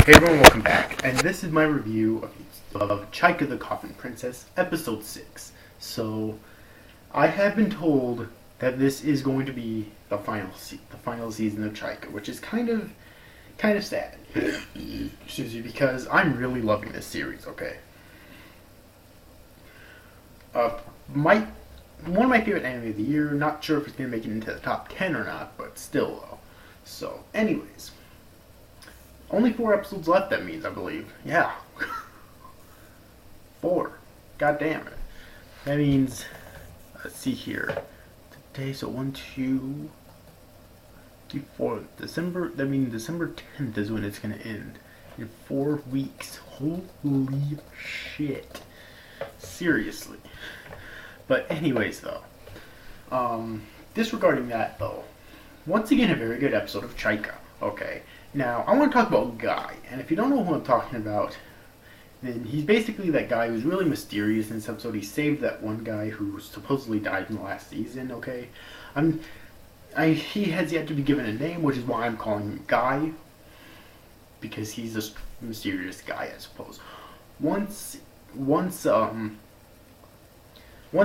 Hey everyone, welcome back, and this is my review of Chaika the Coffin Princess, Episode 6. So, I have been told that this is going to be the final season of Chaika, which is kind of sad. Excuse me, because I'm really loving this series, okay? One of my favorite anime of the year, not sure if it's going to make it into the top 10 or not, but still though. So, anyways. Only 4 episodes left, that means, I believe. Yeah. 4. God damn it. That means, let's see here. Today, so 1, 2, 3, 4. December, that means December 10th is when it's going to end. In 4 weeks. Holy shit. Seriously. But anyways, though. Disregarding that, though. Once again, a very good episode of Chaika. Okay. Now, I want to talk about Guy, and if you don't know who I'm talking about, then he's basically that guy who's really mysterious in this episode. He saved that one guy who supposedly died in the last season, okay? He has yet to be given a name, which is why I'm calling him Guy, because he's a mysterious guy, I suppose. Once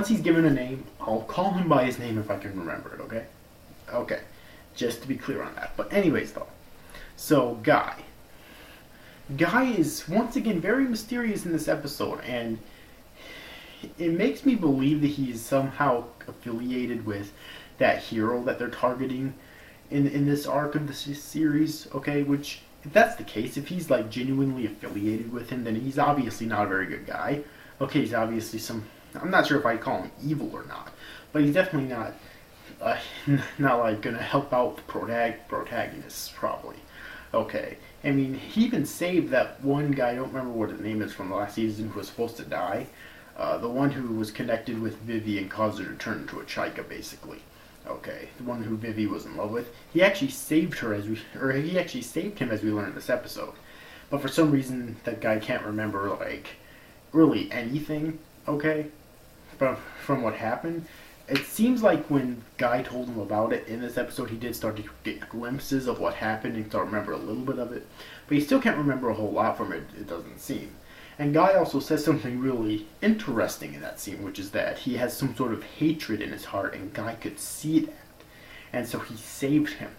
he's given a name, I'll call him by his name if I can remember it, okay? Okay, just to be clear on that. But anyways, though. So, Guy is once again very mysterious in this episode, and it makes me believe that he is somehow affiliated with that hero that they're targeting in this arc of the series, okay? Which, if that's the case, if he's like genuinely affiliated with him, then he's obviously not a very good guy. Okay, he's obviously I'm not sure if I'd call him evil or not, but he's definitely not like gonna help out the protagonists, probably. Okay, I mean, he even saved that one guy, I don't remember what his name is, from the last season, who was supposed to die. The one who was connected with Vivi and caused her to turn into a Chaika, basically. Okay, the one who Vivi was in love with. He actually saved her he actually saved him as we learned in this episode. But for some reason, that guy can't remember, like, really anything, okay, from what happened. It seems like when Guy told him about it in this episode, he did start to get glimpses of what happened and start to remember a little bit of it. But he still can't remember a whole lot from it, it doesn't seem. And Guy also says something really interesting in that scene, which is that he has some sort of hatred in his heart, and Guy could see that. And so he saved him.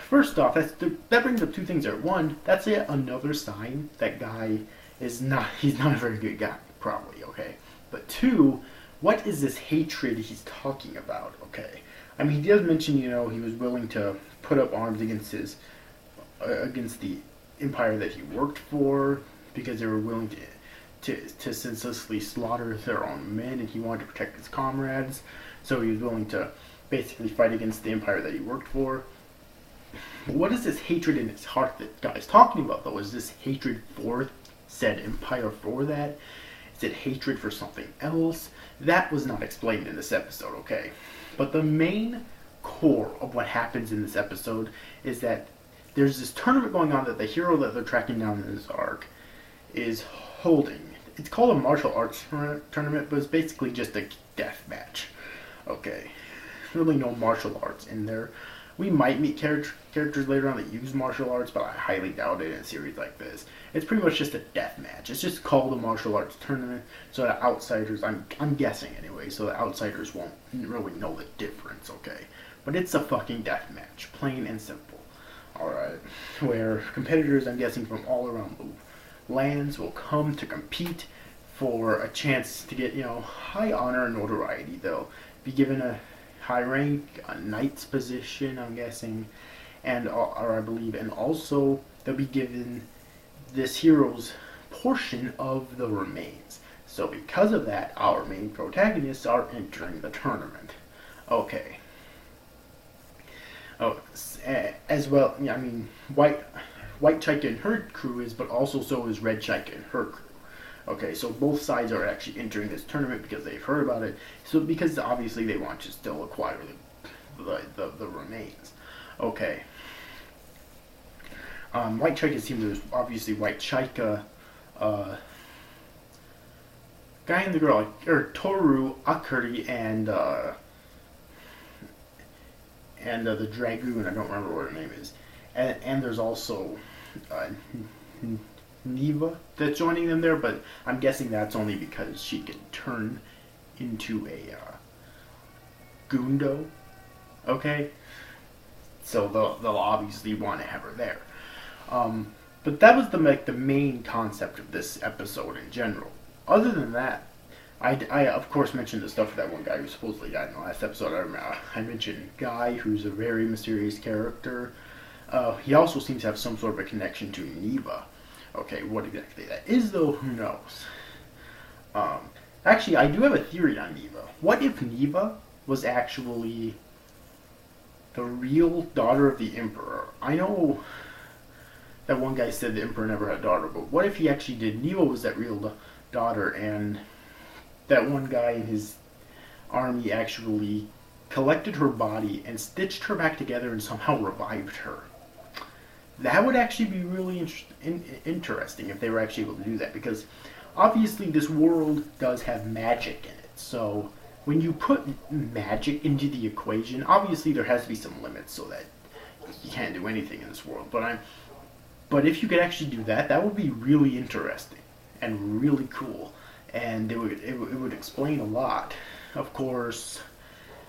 First off, that brings up 2 things there. One, that's yet another sign that Guy he's not a very good guy, probably, okay? But 2, what is this hatred he's talking about, okay? I mean, he does mention, he was willing to put up arms against the empire that he worked for, because they were willing to senselessly slaughter their own men, and he wanted to protect his comrades, so he was willing to basically fight against the empire that he worked for. What is this hatred in his heart that Guy's talking about, though? Is this hatred for said empire, for that? Is it hatred for something else? That was not explained in this episode, okay? But the main core of what happens in this episode is that there's this tournament going on that the hero that they're tracking down in this arc is holding. It's called a martial arts tournament, but it's basically just a death match, okay? Really no martial arts in there. We might meet characters later on that use martial arts, but I highly doubt it in a series like this. It's pretty much just a death match. It's just called a martial arts tournament, so that outsiders, I'm guessing anyway, so that outsiders won't really know the difference, okay? But it's a fucking death match, plain and simple. Alright, where competitors, I'm guessing, from all around the lands will come to compete for a chance to get, high honor and notoriety. They'll be given a high rank, a knight's position, I'm guessing, or I believe, and also they'll be given this hero's portion of the remains. So because of that, our main protagonists are entering the tournament. Okay. Oh, as well, I mean, White Chaika and her crew is, but also so is Red Chaika and her crew. Okay, so both sides are actually entering this tournament because they've heard about it. So because obviously they want to still acquire the remains. Okay. White Chaika's team, there's obviously White Chaika, guy and the girl, or Toru, Akari, and the Dragoon, I don't remember what her name is. And there's also uh, Neva that's joining them there, but I'm guessing that's only because she can turn into a Gundo. Okay, so they'll obviously want to have her there. But that was the main concept of this episode in general. Other than that, I of course mentioned the stuff with that one guy who supposedly died in the last episode. I mentioned Guy, who's a very mysterious character. He also seems to have some sort of a connection to Neva. Okay, what exactly that is, though, who knows? Actually, I do have a theory on Neva. What if Neva was actually the real daughter of the Emperor? I know that one guy said the Emperor never had a daughter, but what if he actually did? Neva was that real daughter, and that one guy in his army actually collected her body and stitched her back together and somehow revived her. That would actually be really interesting if they were actually able to do that, because obviously this world does have magic in it. So when you put magic into the equation, obviously there has to be some limits so that you can't do anything in this world. But if you could actually do that, that would be really interesting and really cool, and it would explain a lot. Of course,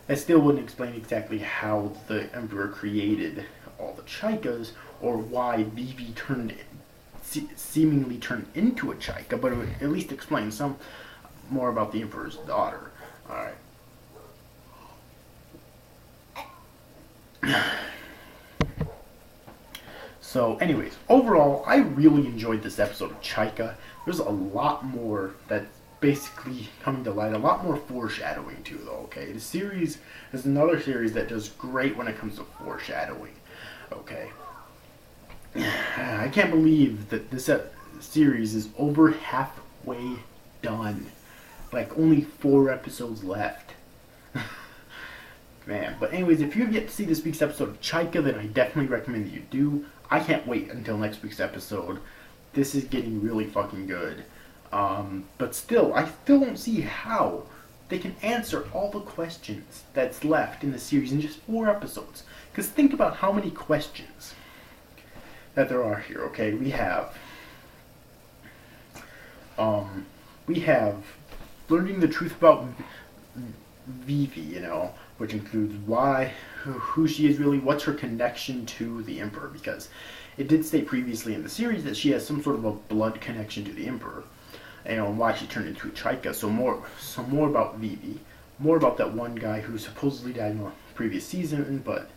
that still wouldn't explain exactly how the Emperor created all the Chaikas, or why Vivi seemingly turned into a Chaika, but it would at least explain some more about the Emperor's daughter. Alright. So, anyways, overall, I really enjoyed this episode of Chaika. There's a lot more that's basically coming to light, a lot more foreshadowing too, though, okay? The series is another series that does great when it comes to foreshadowing, okay? I can't believe that this series is over halfway done. Like, only 4 episodes left. Man, but anyways, if you have yet to see this week's episode of Chaika, then I definitely recommend that you do. I can't wait until next week's episode. This is getting really fucking good. But still, I still don't see how they can answer all the questions that's left in the series in just 4 episodes. Because think about how many questions that there are here, okay? We have learning the truth about Vivi, you know, which includes who she is really, what's her connection to the Emperor, because it did state previously in the series that she has some sort of a blood connection to the Emperor, you know, and why she turned into a Chaika. So more about Vivi, more about that one guy who supposedly died in the previous season, but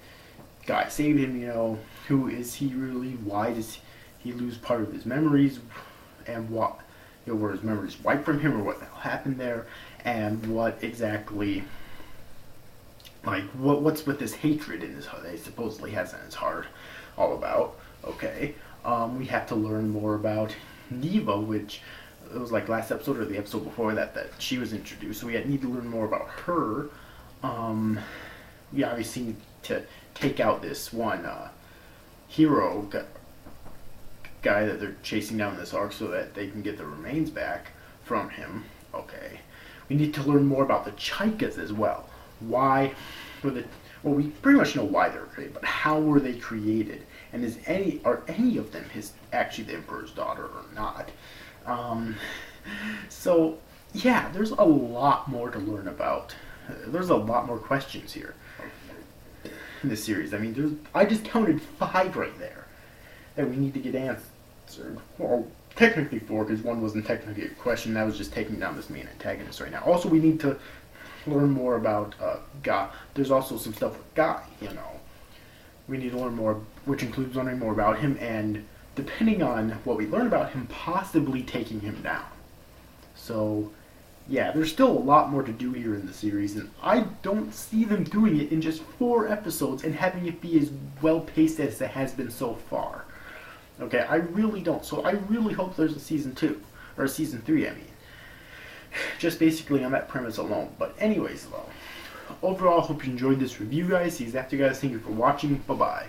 Guy saved him, you know. Who is he really? Why does he lose part of his memories? And what, you know, were his memories wiped from him, or what the hell happened there? And what exactly, like, what's with this hatred in his heart that he supposedly has in his heart all about? Okay. We have to learn more about Neva, which it was like last episode or the episode before that she was introduced. So we need to learn more about her. We obviously need to take out this one hero guy that they're chasing down this arc so that they can get the remains back from him. Okay. We need to learn more about the Chaikas as well. Why were we pretty much know why they were created, but how were they created? And are any of them actually the Emperor's daughter or not? So yeah, there's a lot more to learn about. There's a lot more questions here in this series. I mean, I just counted 5 right there that we need to get answered. Well, technically 4, because one wasn't technically a question. That was just taking down this main antagonist right now. Also, we need to learn more about Guy. There's also some stuff with Guy, you know. We need to learn more, which includes learning more about him, and depending on what we learn about him, possibly taking him down. So, yeah, there's still a lot more to do here in the series, and I don't see them doing it in just 4 episodes and having it be as well paced as it has been so far. Okay, I really don't. So I really hope there's a season 2, or a season 3, I mean. Just basically on that premise alone. But anyways, though, overall, hope you enjoyed this review, guys. See you after, guys. Thank you for watching. Bye-bye.